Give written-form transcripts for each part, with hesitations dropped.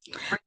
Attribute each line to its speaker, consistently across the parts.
Speaker 1: Hi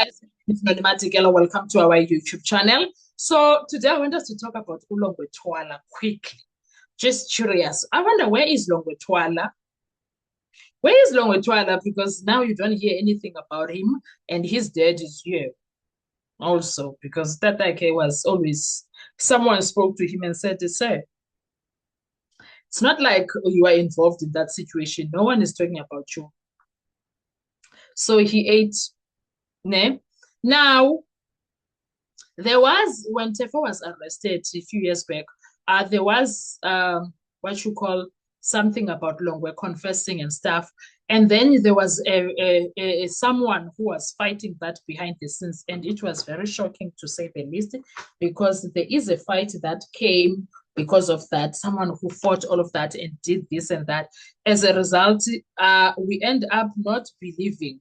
Speaker 1: guys, it's Mathematicella. Welcome to our YouTube channel. So today I want us to talk about Ulongwe Twala quickly. Just curious. I wonder where is Longwe Twala? Where is Longwe Twala? Because now you don't hear anything about him, and his dad is here also. Because Tata K was always someone spoke to him and said, "Sir, it's not like you are involved in that situation. No one is talking about you." So he ate. Ne? Now there was when Tefo was arrested a few years back, there was what you call something about Longwe confessing and stuff. And then there was someone who was fighting that behind the scenes, and it was very shocking to say the least, because there is a fight that came because of that. Someone who fought all of that and did this and that. As a result, we end up not believing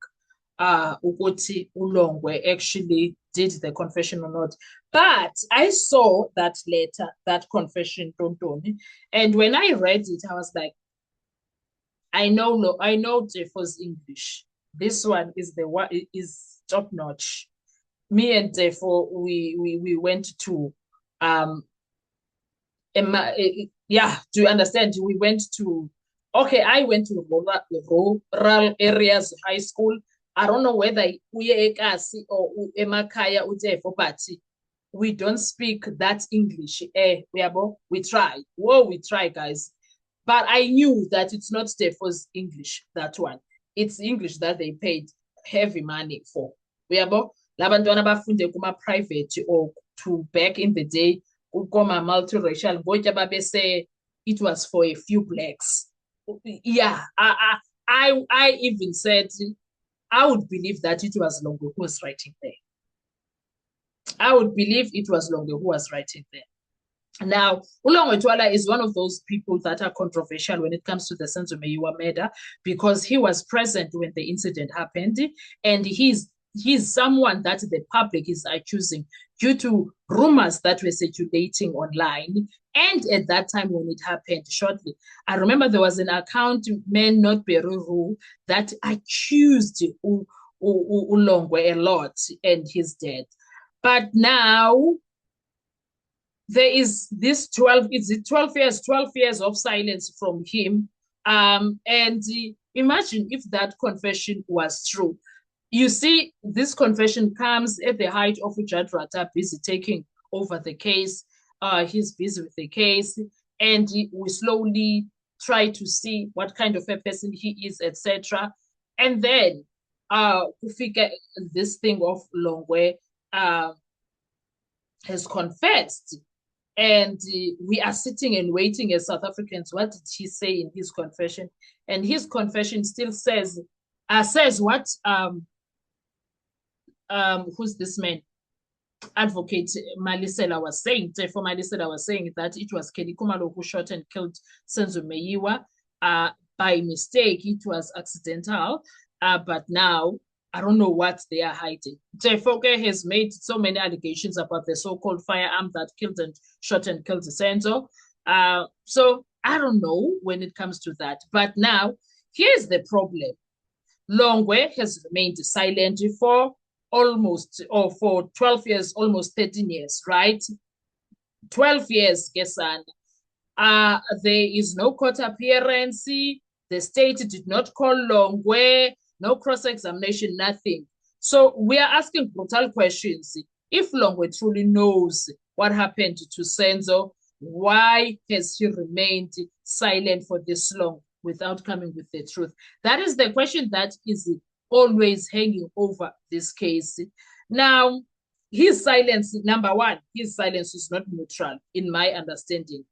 Speaker 1: ukuthi Ulongwe actually did the confession or not. But I saw that letter, that confession, Tontoni, and when I read it, I was like, I know Jeffo's English. This one is the one is top notch. Me and Jeffo, we went to yeah, do you understand? We went to okay, I went to rural areas high school. I don't know whether uye ekasi or emakaya utefo, but we don't speak that English. We try. Whoa, we try, guys. But I knew that it's not Stefo's English, that one. It's English that they paid heavy money for. Uyabo? Labantwana bafunde kuma private or to back in the day, ukoma multiracial, ngoja babese it was for a few blacks. Yeah, I even said I would believe that it was Longo who was writing there. I would believe it was Longo who was writing there. Now, Ulongwe Twala is one of those people that are controversial when it comes to the Senzo Meyiwa murder, because he was present when the incident happened, and he's someone that the public is accusing due to rumors that were circulating online. And at that time when it happened, shortly, I remember there was an account, Man Not Peruru, that accused Ulongwe a lot and his death. But now there is this 12, it's 12 years of silence from him. And imagine if that confession was true. You see, this confession comes at the height of Ujad Rata busy taking over the case. He's busy with the case, and we slowly try to see what kind of a person he is, etc. And then figure this thing of Longwe has confessed, and we are sitting and waiting as South Africans. What did he say in his confession? And his confession still says what who's this man? Advocate Malisela was saying, for Malisela was saying that it was Kelly Kumalo who shot and killed Senzo Meyiwa by mistake. It was accidental, but now I don't know what they are hiding. Tefoke has made so many allegations about the so-called firearm that killed and shot and killed Senzo. So I don't know when it comes to that. But now, here's the problem. Longwe has remained silent for almost, or for 12 years, almost 13 years, right? 12 years, Gesan. There is no court appearance. The state did not call Longwe, no cross-examination, nothing. So we are asking brutal questions. If Longwe truly knows what happened to Senzo, why has he remained silent for this long without coming with the truth? That is the question that is always hanging over this case. Now, his silence, number one, his silence is not neutral, in my understanding.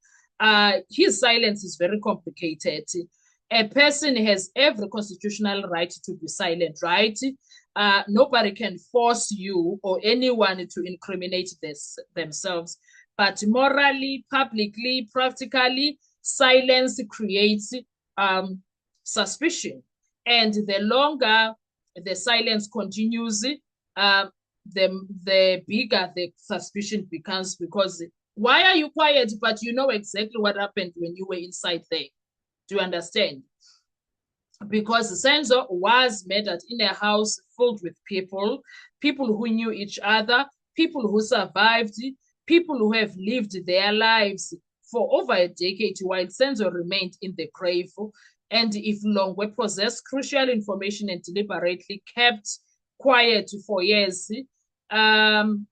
Speaker 1: His silence is very complicated. A person has every constitutional right to be silent, right? Nobody can force you or anyone to incriminate themselves. But morally, publicly, practically, silence creates suspicion. And the longer the silence continues, the bigger the suspicion becomes, because why are you quiet, but you know exactly what happened when you were inside there? Do you understand? because Senzo was murdered in a house filled with people, people who knew each other, people who survived, people who have lived their lives for over a decade while Senzo remained in the grave. And if Longwe possessed crucial information and deliberately kept quiet for years, um,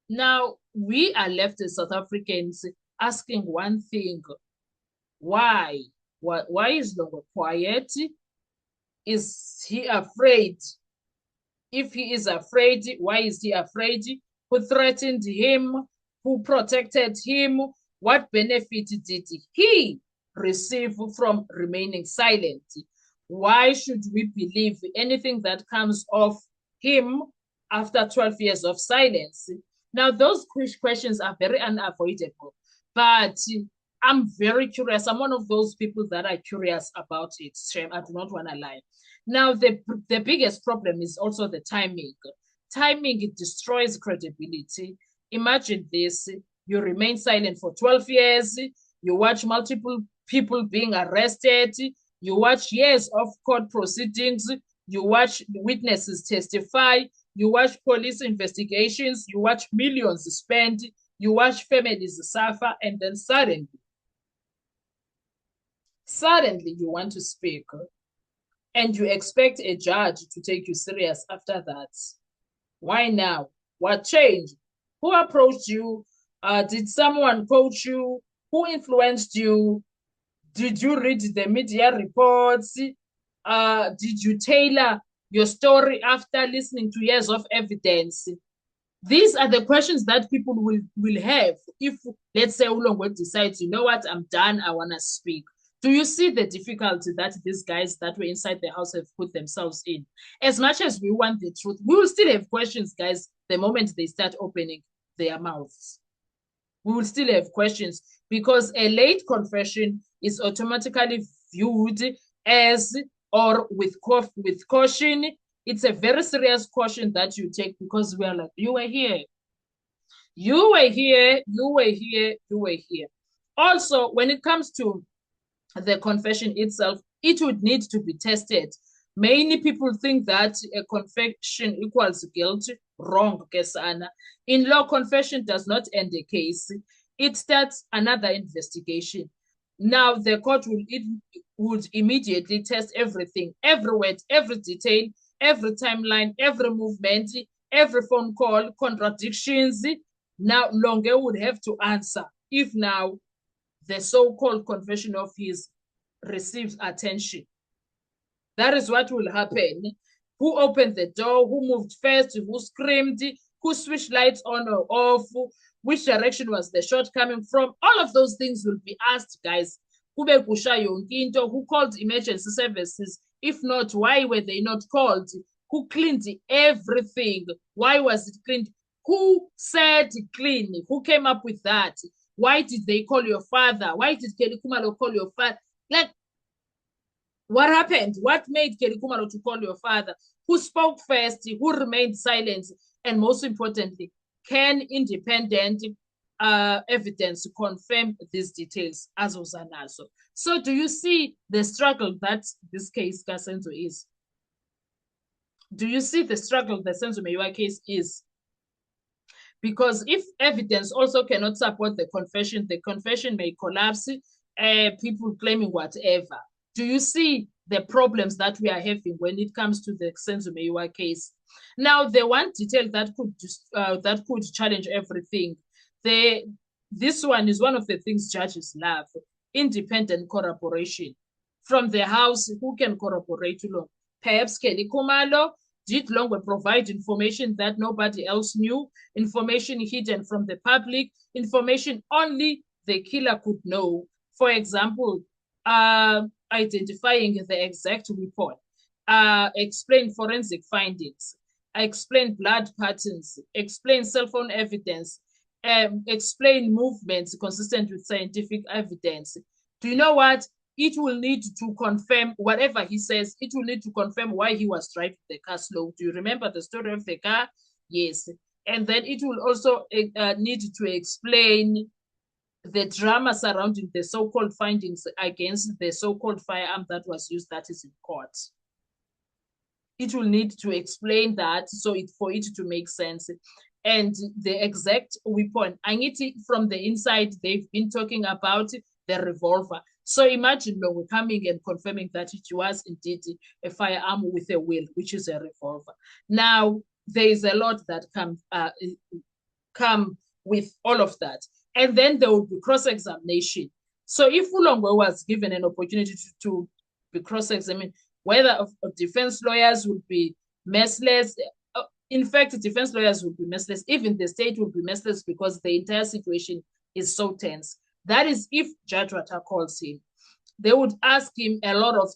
Speaker 1: now we are left as South Africans asking one thing: why? Why is Longwe quiet? Is he afraid? If he is afraid, why is he afraid? Who threatened him? Who protected him? What benefit did he receive from remaining silent? Why should we believe anything that comes of him after 12 years of silence? Now, those questions are very unavoidable, but I'm very curious. I'm one of those people that are curious about it. Shame, I do not want to lie. Now, the biggest problem is also the timing. Timing, it destroys credibility. Imagine this: you remain silent for 12 years, you watch multiple people being arrested, you watch years of court proceedings, you watch witnesses testify, you watch police investigations, you watch millions spent, you watch families suffer, and then suddenly you want to speak and you expect a judge to take you serious after that. Why now? What changed? Who approached you? Did someone coach you? Who influenced you? Did you read the media reports? Did you tailor your story after listening to years of evidence? These are the questions that people will have if, let's say, Ulongo decides, you know what, I'm done, I want to speak. Do you see the difficulty that these guys that were inside the house have put themselves in? As much as we want the truth, we will still have questions, guys, the moment they start opening their mouths. We will still have questions because a late confession is automatically viewed as or with caution. It's a very serious caution that you take because we are like, you were here. You were here, you were here, you were here. Also, when it comes to the confession itself, it would need to be tested. Many people think that a confession equals guilt. Wrong, Kesana. In law, confession does not end a case. It starts another investigation. Now, the court would immediately test everything, every word, every detail, every timeline, every movement, every phone call, contradictions. Now, Longe would have to answer if now the so-called confession of his receives attention. That is what will happen. Who opened the door? Who moved first? Who screamed? Who switched lights on or off? Which direction was the shot coming from? All of those things will be asked, guys. Who called emergency services? If not, why were they not called? Who cleaned everything? Why was it cleaned? Who said clean? Who came up with that? Why did they call your father? Why did Kelly Kumalo call your father? Like, what happened? What made Kelly Kumalo to call your father? Who spoke first? Who remained silent? And most importantly, can independent evidence confirm these details as Osanaso? So do you see the struggle that this case Kasenzo is? Do you see the struggle the Senzo Meyiwa case is? Because if evidence also cannot support the confession may collapse, people claiming whatever. Do you see the problems that we are having when it comes to the Senzo Meyiwa case? Now, the one detail that could challenge everything, this one is one of the things judges love: independent corroboration from the house. Who can corroborate Long? Perhaps Kelly Kumalo. Did Longwe provide information that nobody else knew? Information hidden from the public? Information only the killer could know? For example, identifying the exact weapon, explain forensic findings, explain blood patterns, explain cell phone evidence, explain movements consistent with scientific evidence. Do you know what? It will need to confirm whatever he says. It will need to confirm why he was driving the car slow. Do you remember the story of the car? Yes. And then it will also need to explain the drama surrounding the so-called findings against the so-called firearm that was used, that is in court. It will need to explain that for it to make sense. And the exact weapon, I need it from the inside. They've been talking about the revolver. So imagine we're coming and confirming that it was indeed a firearm with a wheel, which is a revolver. Now, there is a lot that come with all of that. And then there will be cross-examination. So if Ulongwe was given an opportunity to be cross-examined, whether defense lawyers would be merciless. In fact, defense lawyers would be merciless. Even the state would be merciless because the entire situation is so tense. That is if Judge Wata calls him. They would ask him a lot of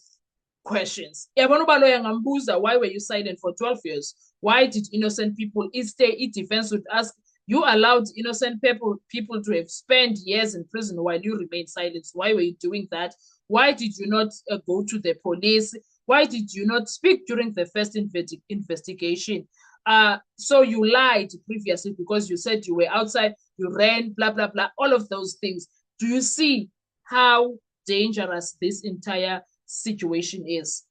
Speaker 1: questions. Why were you silent for 12 years? Why did innocent people, defense would ask, you allowed innocent people to have spent years in prison while you remained silent. Why were you doing that? Why did you not go to the police? Why did you not speak during the first investigation? So you lied previously because you said you were outside, you ran, blah, blah, blah, all of those things. Do you see how dangerous this entire situation is?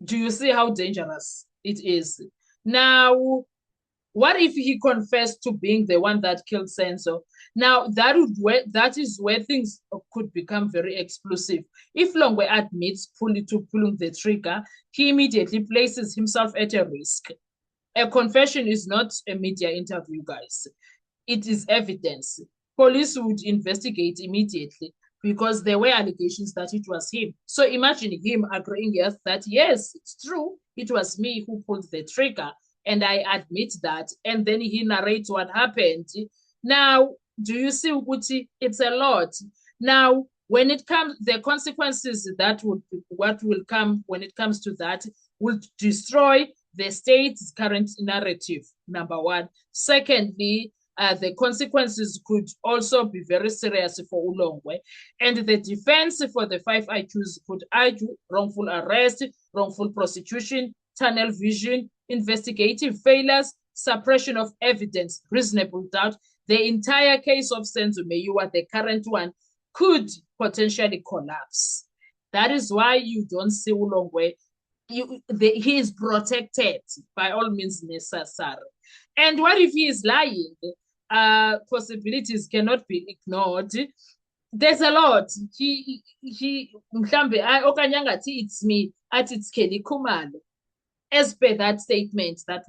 Speaker 1: Do you see how dangerous it is? Now, what if he confessed to being the one that killed Senzo? Now, that is where things could become very explosive. If Longwe admits pulling the trigger, he immediately places himself at a risk. A confession is not a media interview, guys. It is evidence. Police would investigate immediately because there were allegations that it was him. So imagine him agreeing that, yes, it's true. It was me who pulled the trigger. And I admit that. And then he narrates what happened. Now, do you see, Uguti? It's a lot. Now, when it comes, the consequences what will come when it comes to that will destroy the state's current narrative, number one. Secondly, the consequences could also be very serious for Ulongwe. And the defense for the 5 IQs could argue wrongful arrest, wrongful prosecution, tunnel vision, investigative failures, suppression of evidence, reasonable doubt. The entire case of Senzo Meyiwa, the current one, could potentially collapse. That is why you don't see Ulongwe. He is protected by all means necessary. And what if he is lying? Possibilities cannot be ignored. There's a lot. It's me, it's Kelly Khumalo. As per that statement that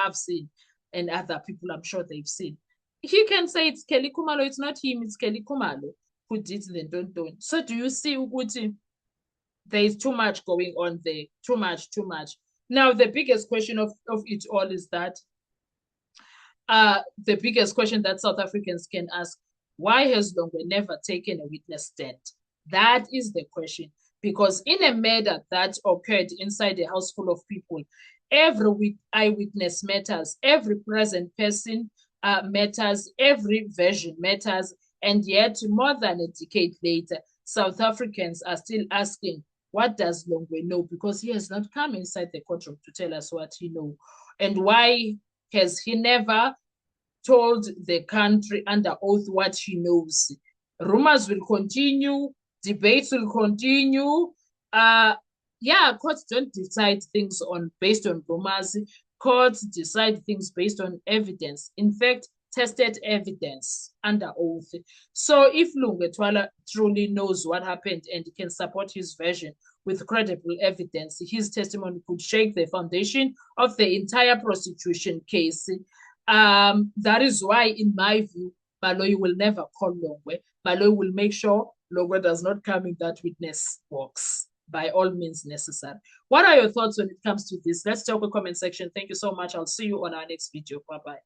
Speaker 1: I've seen, and other people I'm sure they've seen, he can say it's Kelly Khumalo. It's not him. It's Kelly Khumalo who did the don't. So do you see, Uguti? There is too much going on there. Too much. Now the biggest question of it all is that the biggest question that South Africans can ask: why has Longwe never taken a witness stand? That is the question. Because in a murder that occurred inside a house full of people, every eyewitness matters, every present person matters, every version matters, and yet more than a decade later, South Africans are still asking, what does Longwe know? Because he has not come inside the courtroom to tell us what he knows. And why has he never told the country under oath what he knows? Rumors will continue, debates will continue. Courts don't decide things based on rumors. Courts decide things based on evidence. In fact, tested evidence under oath. So if Lungwe Twala truly knows what happened and can support his version with credible evidence, his testimony could shake the foundation of the entire prosecution case. That is why, in my view, Baloyi will never call Longwe. Baloyi will make sure Longwe does not come in that witness box by all means necessary. What are your thoughts when it comes to this? Let's talk in the comment section. Thank you so much. I'll see you on our next video. Bye-bye.